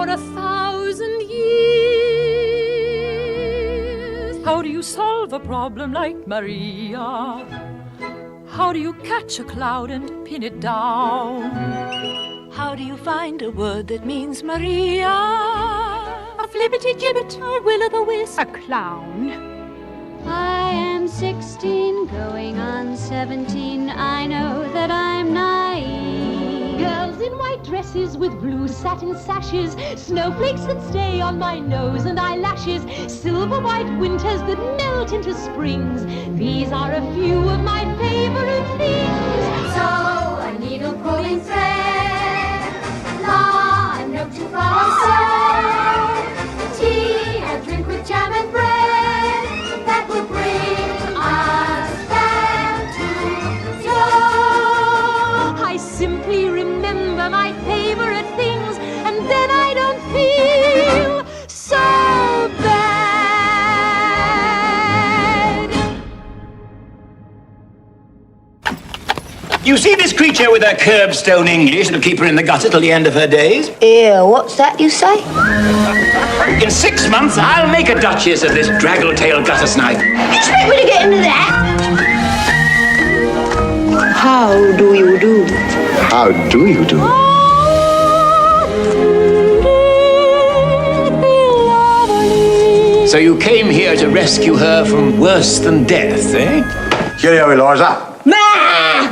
for 1,000 years. How do you solve a problem like Maria? How do you catch a cloud and pin it down? How do you find a word that means Maria? A flippity-gibbet, a will-o'-the-wisp, a clown. I am 16, going on 17. I know that I'm naive. Girls in white dresses with blue satin sashes, snowflakes that stay on my nose and eyelashes, silver white winters that melt into springs. These are a few of my favorite things. So, a needle pulling thread, la, a note to follow, so, tea, a drink with jam and bread, that will bring us back to you. I simply remember my favorite things, and then I don't feel so bad. You see this creature with her curbstone English that'll keep her in the gutter till the end of her days? Ew, what's that you say? In 6 months, I'll make a duchess of this draggle-tailed gutter snipe. You expect me to get into that? How do you do? How do you do? So you came here to rescue her from worse than death, eh? Cheerio, Eliza.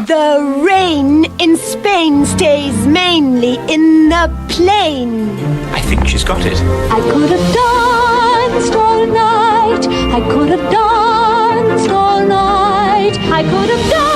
The rain in Spain stays mainly in the plain. I think she's got it. I could have danced all night. I could have danced all night. I could have danced.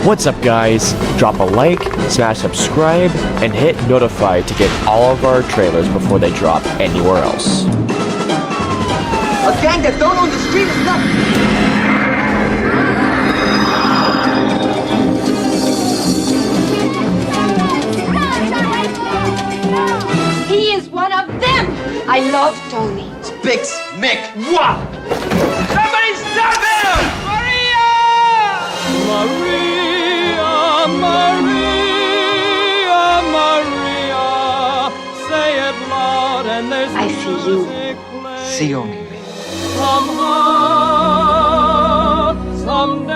What's up, guys? Drop a like, smash subscribe, and hit notify to get all of our trailers before they drop anywhere else. A gang that don't own the street is nothing. He is one of them. I love Tony. Bix, Mick, what? Somebody stop him! Maria! Maria, say it loud and there's I see you. See only me. somehow, someday,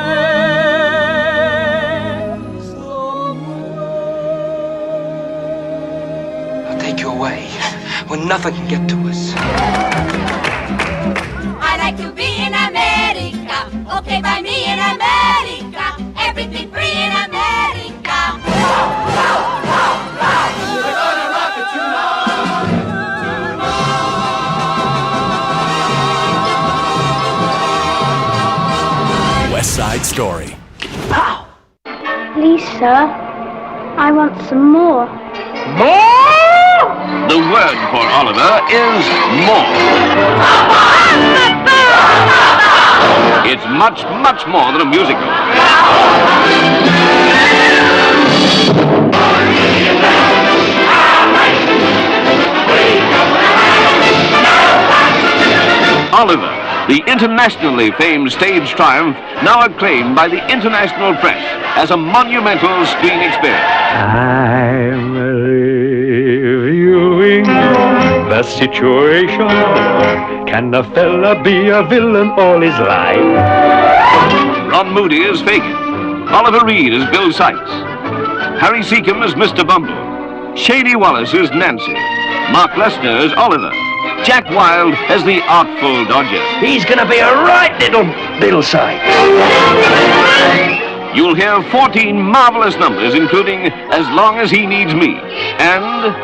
I'll take you away when nothing can get to us. I like to be in America, okay by me in America, everything free in America. We're gonna rock it tonight. West Side Story. Please, sir, I want some more. More? The word for Oliver is more. It's much, much more than a musical. Oliver, the internationally famed stage triumph, now acclaimed by the international press as a monumental screen experience. I'm reviewing the situation. Can a fella be a villain all his life? Ron Moody as Fagin. Oliver Reed as Bill Sykes. Harry Seacombe as Mr. Bumble. Shady Wallace as Nancy. Mark Lester as Oliver. Jack Wilde as the Artful Dodger. He's gonna be a right little Bill Sykes. You'll hear 14 marvelous numbers, including As Long as He Needs Me and...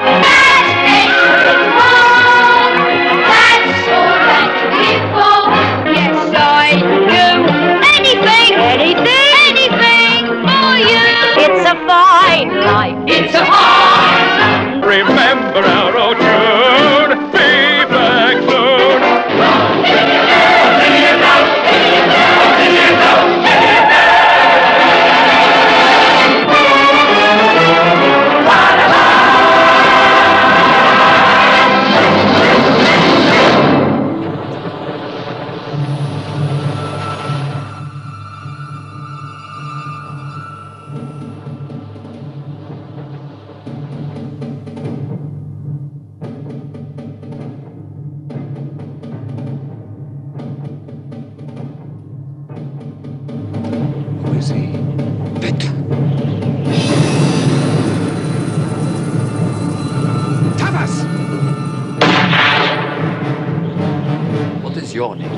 Yes, I do. Anything, anything for you. It's a fine life. It's a hard. Remember our old tune. Be back soon. your name?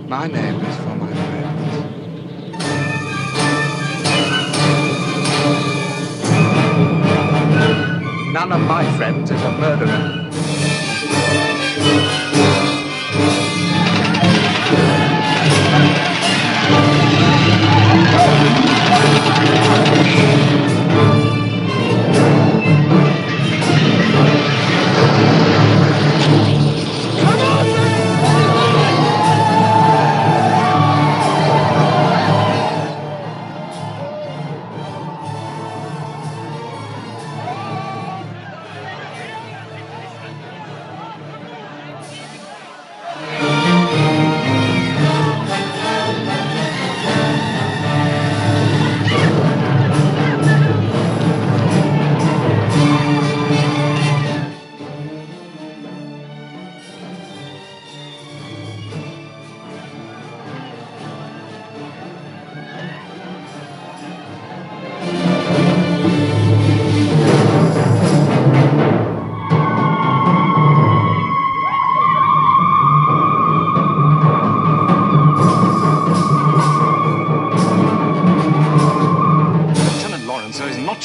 My name is for my friends. None of my friends is a murderer.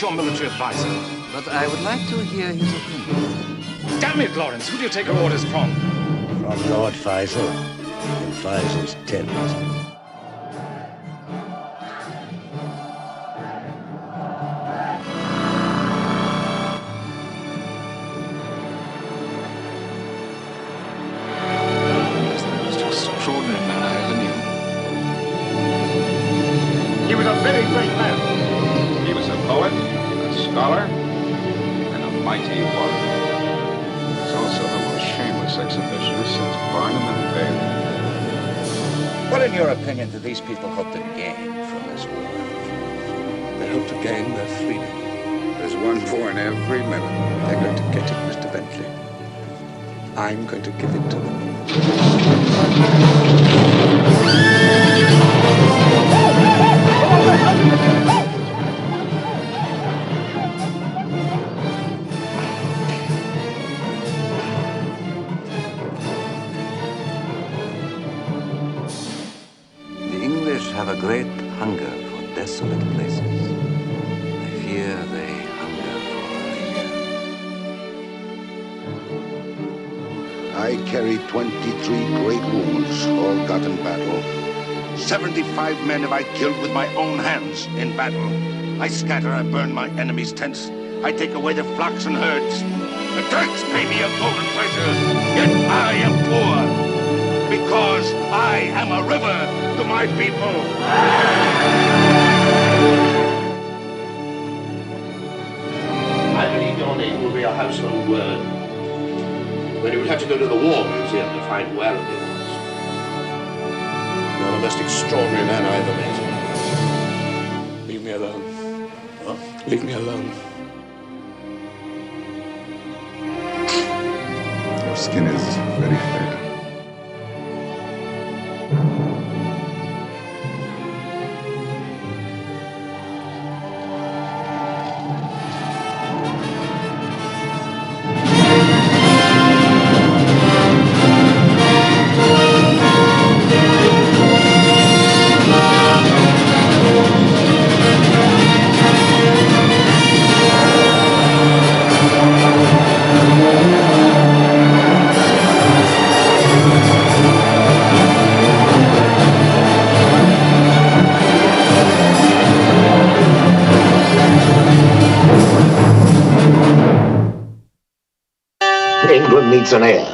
Your military advisor. But I would like to hear his opinion. Damn it, Lawrence, who do you take your orders from? From Lord Faisal in Faisal's tent. He's the most extraordinary man I ever knew. He was a very great man. He was a poet, a scholar, and a mighty warrior. He was also the most shameless exhibitionist since Barnum and Bailey. What, in your opinion, do these people hope to gain from this war? They hope to gain their freedom. There's one more in every minute. They're going to get it, Mr. Bentley. I'm going to give it to them. Have a great hunger for desolate places. I fear they hunger for I carry 23 great wounds, all got in battle. 75 men have I killed with my own hands in battle. I scatter, I burn my enemies' tents. I take away their flocks and herds. The Turks pay me a golden treasure, yet I am poor. Because I am a river to my people. I believe your name will be a household word. When you would have to go to the War Museum to find who Allenby was. You're the most extraordinary man I ever met. Leave me alone. Huh? Leave me alone. Your skin is very fair. England needs an heir.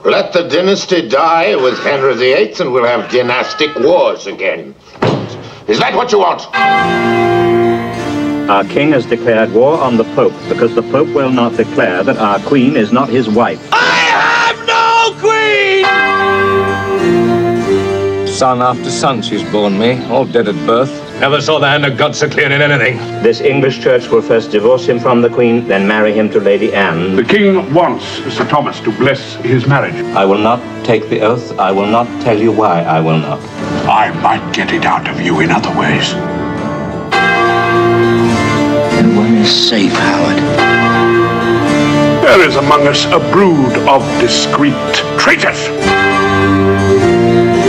Let the dynasty die with Henry VIII and we'll have dynastic wars again. Is that what you want? Our king has declared war on the Pope because the Pope will not declare that our queen is not his wife. I have no queen! Son after son she's borne me, all dead at birth. Never saw the hand of God so clear in anything. This English church will first divorce him from the Queen, then marry him to Lady Anne. The king wants Sir Thomas to bless his marriage. I will not take the oath. I will not tell you why I will not. I might get it out of you in other ways. No one is safe, Howard. There is among us a brood of discreet traitors.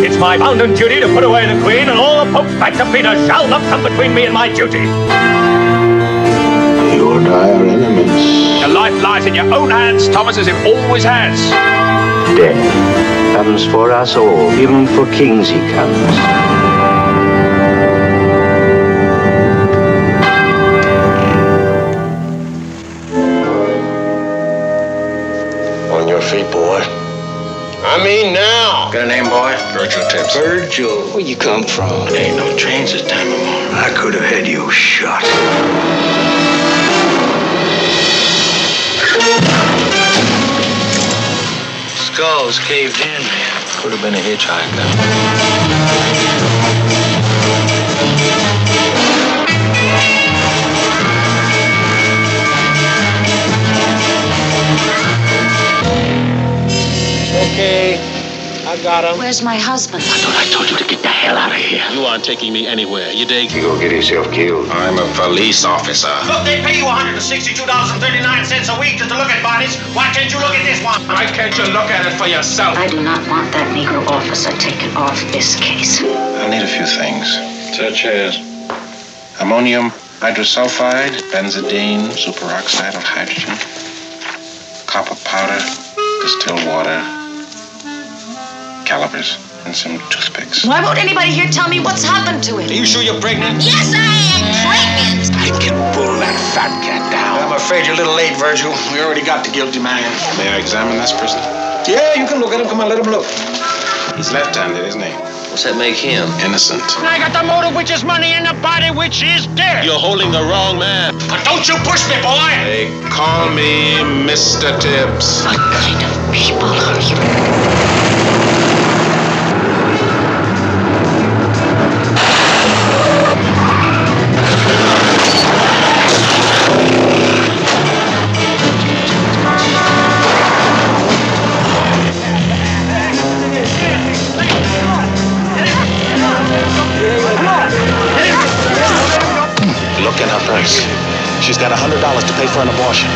It's my bounden duty to put away the Queen, and all the Pope's back to Peter shall not come between me and my duty. Your dire enemies. Your life lies in your own hands, Thomas, as it always has. Death comes for us all, even for kings he comes. On your feet, boy. I mean now. Got a name, boy? Virgil Tips. Virgil. Where you come from? There ain't no trains this time of morning. I could have had you shot. Skulls caved in. Could have been a hitchhiker. Okay, I got him. Where's my husband? I told you to get the hell out of here. You aren't taking me anywhere, you dig? You go get yourself killed. I'm a police officer. Look, they pay you $162.39 a week just to look at bodies. Why can't you look at this one? Why can't you look at it for yourself? I do not want that Negro officer taken off this case. I'll need a few things, such as ammonium hydrosulfide, benzidine, superoxide of hydrogen, copper powder, distilled water, calipers, and some toothpicks. Why won't anybody here tell me what's happened to him? Are you sure you're pregnant? Yes, I am pregnant. I can pull that fat cat down. I'm afraid you're a little late, Virgil. We already got the guilty man. May I examine this person? Yeah, you can look at him. Come on, let him look. He's left-handed, isn't he? What's that make him? Innocent. I got the motive, which is money, and the body, which is dead. You're holding the wrong man. But don't you push me, boy. They call me Mr. Tibbs. What kind of people are you? Look in her purse. She's got $100 to pay for an abortion.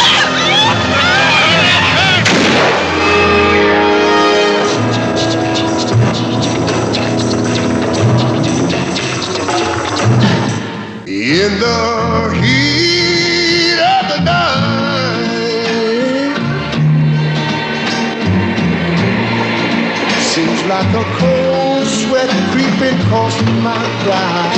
In the heat of the night, seems like a cold sweat creeping across my brow.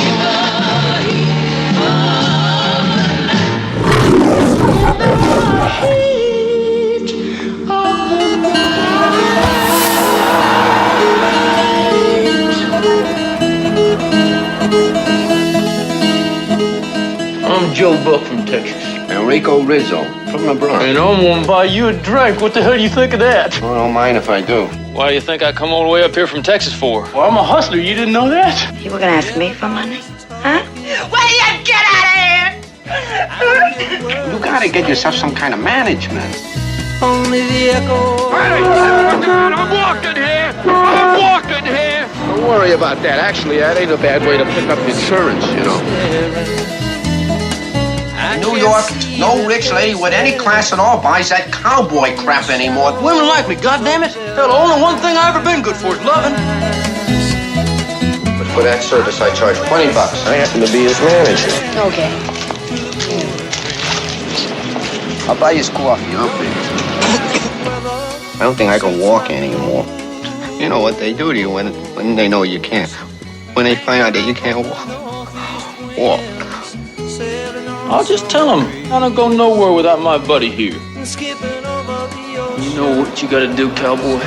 I'm Joe Buck from Texas. Enrico Rizzo from the Bronx. And I'm gonna buy you a drink. What the hell do you think of that? I don't mind if I do. Why do you think I come all the way up here from Texas for? Well, I'm a hustler. You didn't know that? You were gonna ask me for money? Huh? Will you get out of here? You gotta get yourself some kind of management. Only the echo. I'm walking here. I'm walking here. Don't worry about that. Actually, that ain't a bad way to pick up insurance, you know. New York, no rich lady with any class at all buys that cowboy crap anymore. Women like me, goddammit. Hell, the only one thing I ever been good for is loving. But for that service, I charge $20. I happen to be his manager. Okay. I'll buy his coffee, huh? I don't think I can walk anymore. You know what they do to you when they know you can't. When they find out that you can't walk. I'll just tell him I don't go nowhere without my buddy here. You know what you gotta do, cowboy?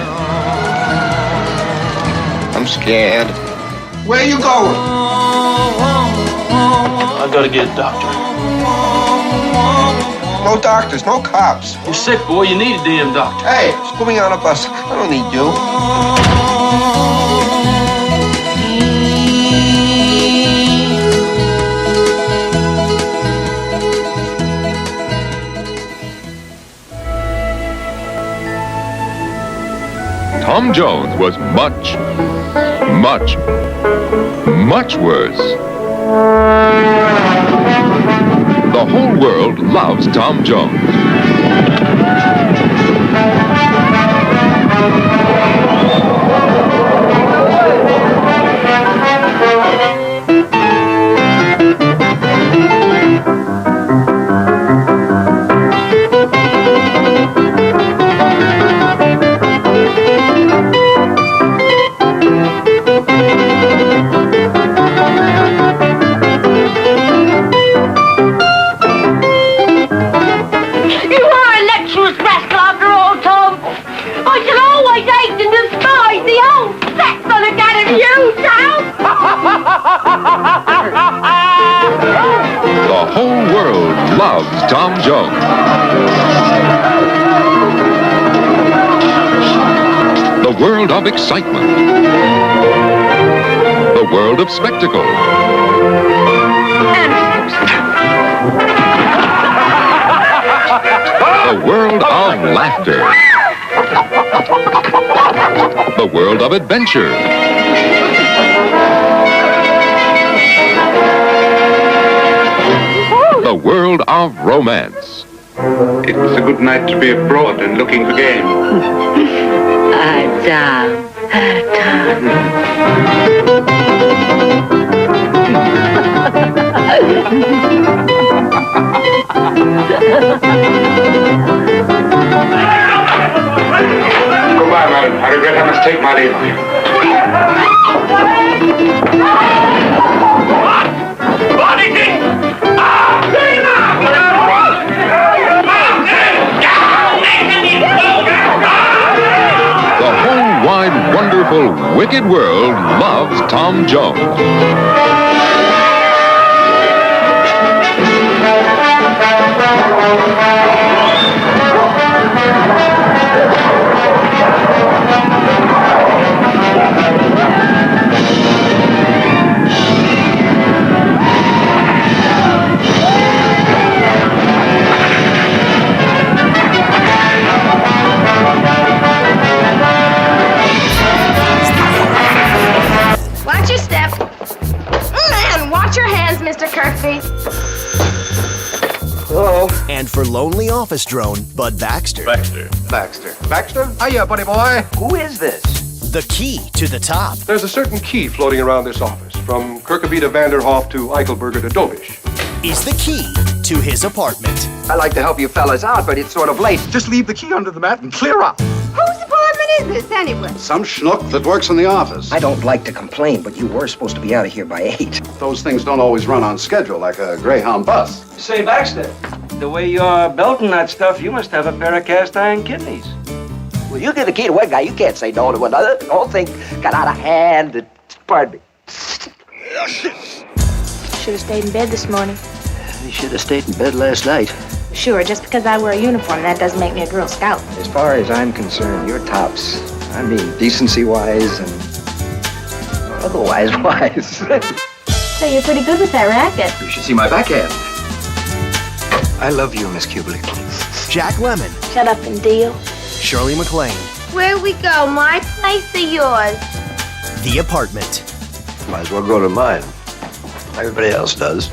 I'm scared. Where you going? I gotta get a doctor. No doctors, no cops. You're sick, boy. You need a damn doctor. Hey, put me on a bus. I don't need you. Tom Jones was much worse. The whole world loves Tom Jones. loves Tom Jones. The world of excitement. The world of spectacle. The world of laughter. The world of adventure. The world of romance. It's a good night to be abroad and looking for game. Goodbye, madam. I regret I must take my leave of you. The whole wide, wonderful, wicked world loves Tom Jones. Watch your step. And watch your hands, Mr. Kirkby. Hello. And for lonely office drone, Bud Baxter. Baxter. Hiya, buddy boy. Who is this? The key to the top. There's a certain key floating around this office, from Kirkby to Vanderhoff to Eichelberger to Dobish. Is the key to his apartment. I'd like to help you fellas out, but it's sort of late. Just leave the key under the mat and clear up. Whose apartment is this, anyway? Some schnook that works in the office. I don't like to complain, but you were supposed to be out of here by 8. Those things don't always run on schedule like a Greyhound bus. Say, Baxter, the way you're belting that stuff, you must have a pair of cast iron kidneys. Well, you give the key to one guy, you can't say no to another. The whole thing got out of hand. Pardon me. Should have stayed in bed this morning. You should have stayed in bed last night. Sure, just because I wear a uniform, that doesn't make me a Girl Scout. As far as I'm concerned, you're tops. I mean, decency-wise and otherwise wise. So you're pretty good with that racket. You should see my backhand. I love you, Miss Kubelik. Jack Lemmon. Shut up and deal. Shirley MacLaine. Where we go, my place or yours? The Apartment. Might as well go to mine. Everybody else does.